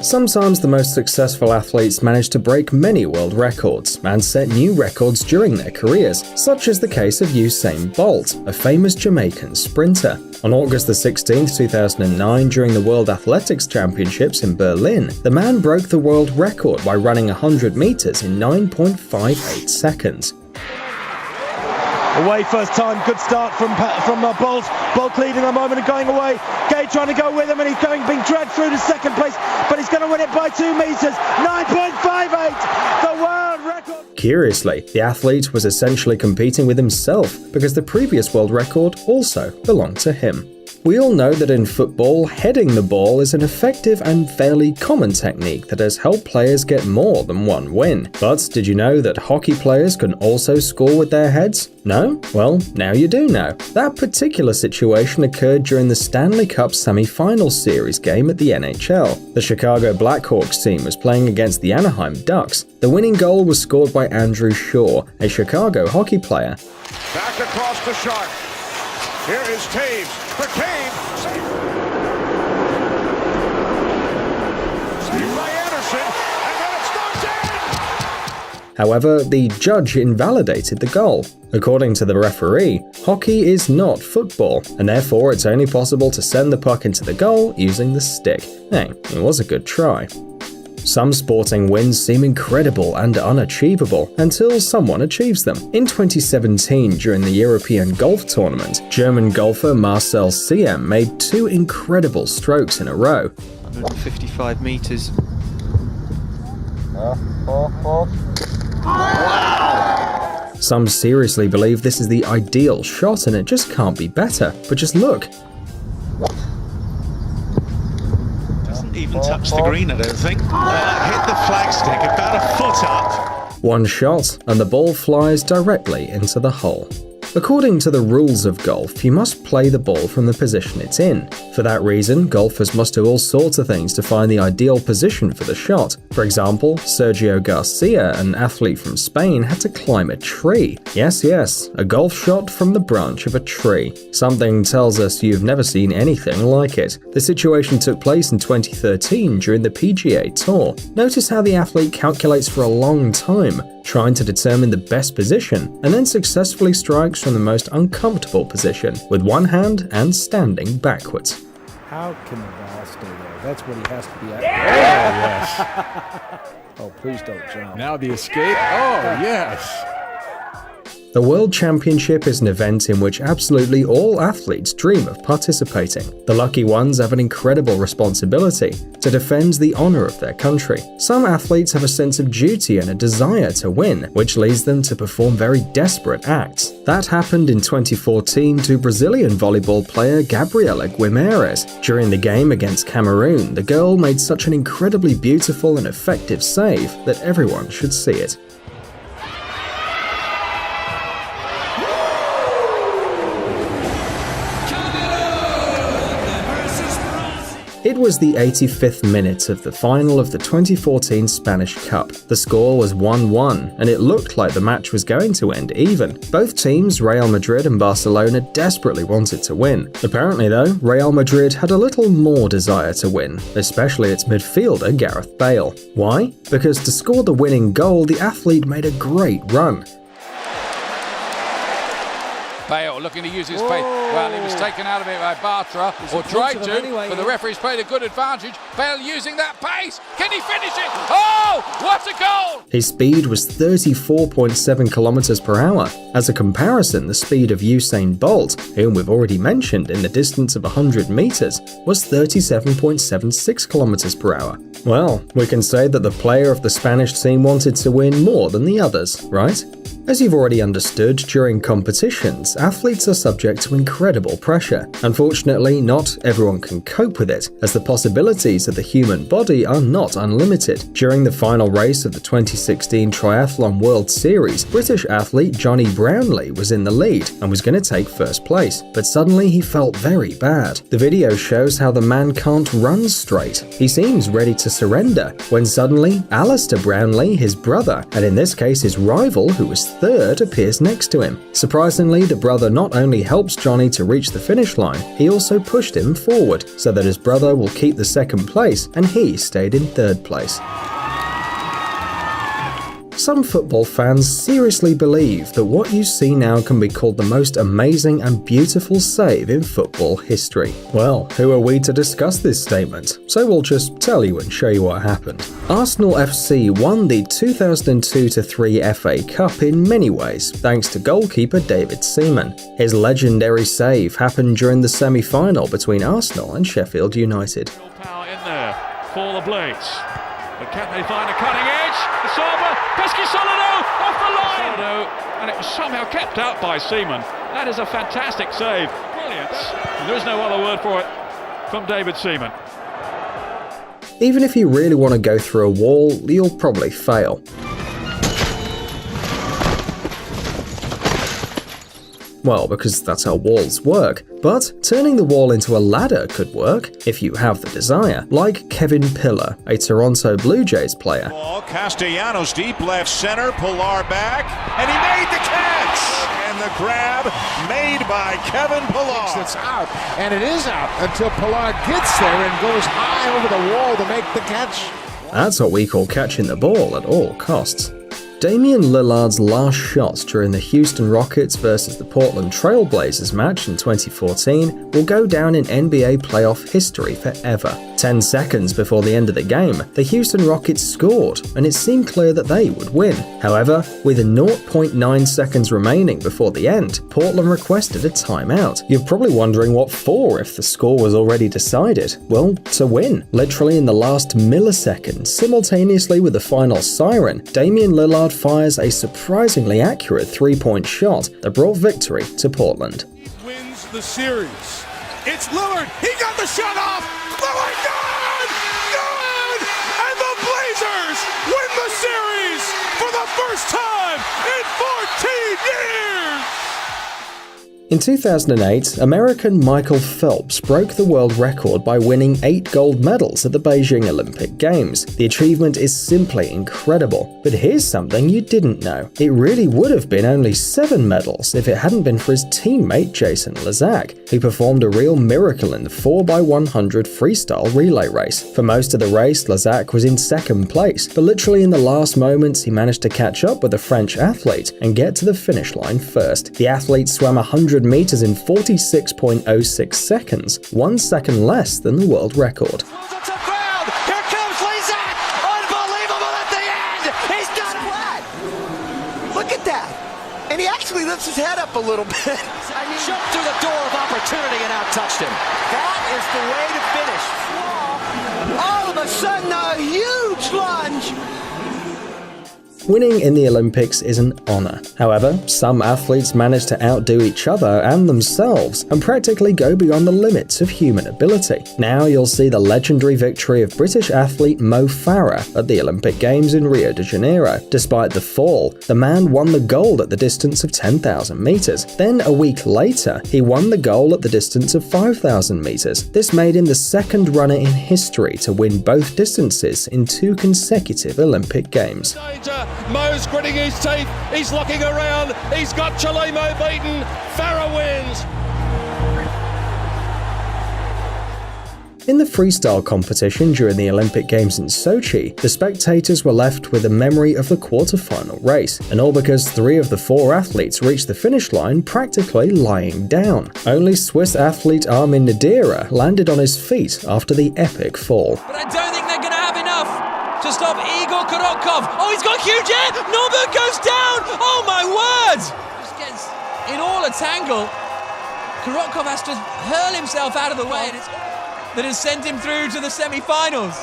Sometimes the most successful athletes manage to break many world records and set new records during their careers, such as the case of Usain Bolt, a famous Jamaican sprinter. On August 16, 2009, during the World Athletics Championships in Berlin, the man broke the world record by running 100 meters in 9.58 seconds. Away first time, good start from Bolt. Bolt leading a moment and going away. Gay trying to go with him and he's being dragged through to second place, but he's going to win it by 2 meters. 9.58, the world record. Curiously, the athlete was essentially competing with himself because the previous world record also belonged to him. We all know that in football, heading the ball is an effective and fairly common technique that has helped players get more than one win. But did you know that hockey players can also score with their heads? No? Well, now you do know. That particular situation occurred during the Stanley Cup semi-final series game at the NHL. The Chicago Blackhawks team was playing against the Anaheim Ducks. The winning goal was scored by Andrew Shaw, a Chicago hockey player. Back across the Shark. Here is Taves for Kane. Saved by Anderson, and then it's knocked in! However, the judge invalidated the goal. According to the referee, hockey is not football, and therefore it's only possible to send the puck into the goal using the stick. Hey, it was a good try. Some sporting wins seem incredible and unachievable until someone achieves them. In 2017, during the European Golf Tournament, German golfer Marcel Siem made 2 incredible strokes in a row. 155 meters. Some seriously believe this is the ideal shot and it just can't be better, but just look. Even touch the green, I don't think. Hit the flagstick about a foot up. One shot, and the ball flies directly into the hole. According to the rules of golf, you must play the ball from the position it's in. For that reason, golfers must do all sorts of things to find the ideal position for the shot. For example, Sergio Garcia, an athlete from Spain, had to climb a tree. Yes, a golf shot from the branch of a tree. Something tells us you've never seen anything like it. The situation took place in 2013 during the PGA Tour. Notice how the athlete calculates for a long time, trying to determine the best position, and then successfully strikes from the most uncomfortable position, with one hand and standing backwards. How can the ball stay there? That's what he has to be at. Yeah! Oh, yes. Oh, please don't jump. Now the escape. Oh, yes. The World Championship is an event in which absolutely all athletes dream of participating. The lucky ones have an incredible responsibility to defend the honor of their country. Some athletes have a sense of duty and a desire to win, which leads them to perform very desperate acts. That happened in 2014 to Brazilian volleyball player Gabriela Guimarães. During the game against Cameroon, the girl made such an incredibly beautiful and effective save that everyone should see it. It was the 85th minute of the final of the 2014 Spanish Cup. The score was 1-1, and it looked like the match was going to end even. Both teams, Real Madrid and Barcelona, desperately wanted to win. Apparently though, Real Madrid had a little more desire to win, especially its midfielder Gareth Bale. Why? Because to score the winning goal, the athlete made a great run. Bale looking to use his pace. Well, he was taken out of it by Bartra, or tried to, but the referee's played a good advantage. Bale using that pace. Can he finish it? Oh, what a goal! His speed was 34.7 kilometers per hour. As a comparison, the speed of Usain Bolt, whom we've already mentioned in the distance of 100 meters, was 37.76 kilometers per hour. Well, we can say that the player of the Spanish team wanted to win more than the others, right? As you've already understood, during competitions, athletes are subject to incredible pressure. Unfortunately, not everyone can cope with it, as the possibilities of the human body are not unlimited. During the final race of the 2016 Triathlon World Series, British athlete Johnny Brownlee was in the lead and was going to take first place, but suddenly he felt very bad. The video shows how the man can't run straight. He seems ready to surrender, when suddenly Alistair Brownlee, his brother, and in this case his rival, who was third appears next to him. Surprisingly, the brother not only helps Johnny to reach the finish line, he also pushed him forward so that his brother will keep the second place and he stayed in third place. Some football fans seriously believe that what you see now can be called the most amazing and beautiful save in football history. Well, who are we to discuss this statement? So we'll just tell you and show you what happened. Arsenal FC won the 2002-03 FA Cup in many ways, thanks to goalkeeper David Seaman. His legendary save happened during the semi-final between Arsenal and Sheffield United. Power in there for the Blades. But can they find a cutting edge? Asaba, Pesky Solano off the line! Solano, and it was somehow kept out by Seaman. That is a fantastic save. Brilliant. And there is no other word for it from David Seaman. Even if you really want to go through a wall, you'll probably fail. Well, because that's how walls work. But turning the wall into a ladder could work, if you have the desire, like Kevin Pillar, a Toronto Blue Jays player. Castellanos deep left center, Pillar back, and he made the catch! And the grab made by Kevin Pillar. It's out, and it is out until Pillar gets there and goes high over the wall to make the catch. That's what we call catching the ball at all costs. Damian Lillard's last shot during the Houston Rockets versus the Portland Trail Blazers match in 2014 will go down in NBA playoff history forever. 10 seconds before the end of the game, the Houston Rockets scored, and it seemed clear that they would win. However, with 0.9 seconds remaining before the end, Portland requested a timeout. You're probably wondering what for if the score was already decided. Well, to win. Literally in the last millisecond, simultaneously with the final siren, Damian Lillard fires a surprisingly accurate three-point shot that brought victory to Portland. Wins the series. It's Lillard. He got the shot off. Lillard, good! Good! And the Blazers win the series for the first time in 14 years! In 2008, American Michael Phelps broke the world record by winning 8 gold medals at the Beijing Olympic Games. The achievement is simply incredible. But here's something you didn't know. It really would have been only 7 medals if it hadn't been for his teammate Jason Lazak, who performed a real miracle in the 4x100 freestyle relay race. For most of the race, Lazak was in second place, but literally in the last moments he managed to catch up with the French athlete and get to the finish line first. The athlete swam 100 meters in 46.06 seconds, 1 second less than the world record. Here comes Lazak! Unbelievable at the end! He's done it! Look at that! And he actually lifts his head up a little bit. I mean, jumped through the door of opportunity and out-touched him. That is the way to finish. All of a sudden, a huge lunge! Winning in the Olympics is an honor. However, some athletes manage to outdo each other and themselves and practically go beyond the limits of human ability. Now you'll see the legendary victory of British athlete Mo Farah at the Olympic Games in Rio de Janeiro. Despite the fall, the man won the gold at the distance of 10,000 meters. Then a week later, he won the gold at the distance of 5,000 meters. This made him the second runner in history to win both distances in 2 consecutive Olympic Games. Mo's gritting his teeth, he's looking around, he's got Chalimo beaten, Farah wins. In the freestyle competition during the Olympic Games in Sochi, the spectators were left with a memory of the quarterfinal race, and all because 3 of the 4 athletes reached the finish line practically lying down. Only Swiss athlete Armin Nadira landed on his feet after the epic fall. But I don't think they're going to have enough to stop Igor Korotkov. Oh, he's got huge air! Norbert goes down! Oh my word! Just gets in all a tangle. Korotkov has to hurl himself out of the way, and it's that has sent him through to the semi-finals.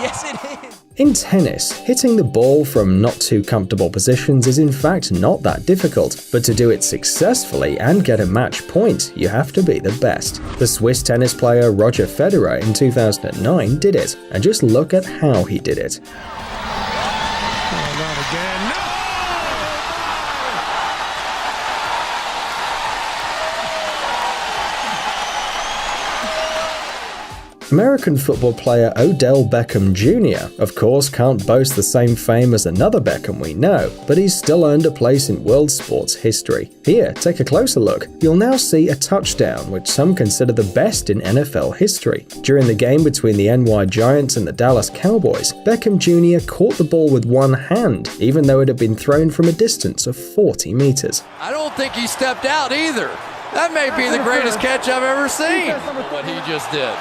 Yes, it is. In tennis, hitting the ball from not too comfortable positions is in fact not that difficult, but to do it successfully and get a match point, you have to be the best. The Swiss tennis player Roger Federer in 2009 did it, and just look at how he did it. Oh, not again. No! American football player Odell Beckham Jr., of course, can't boast the same fame as another Beckham we know, but he's still earned a place in world sports history. Here, take a closer look. You'll now see a touchdown, which some consider the best in NFL history. During the game between the NY Giants and the Dallas Cowboys, Beckham Jr. caught the ball with one hand, even though it had been thrown from a distance of 40 meters. I don't think he stepped out either. That may be the greatest catch I've ever seen. What he just did.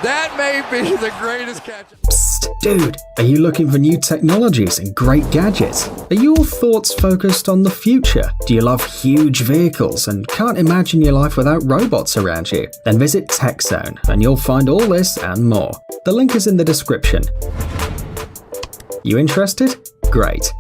That may be the greatest catch. Psst, dude, are you looking for new technologies and great gadgets? Are your thoughts focused on the future? Do you love huge vehicles and can't imagine your life without robots around you? Then visit TechZone and you'll find all this and more. The link is in the description. You interested? Great.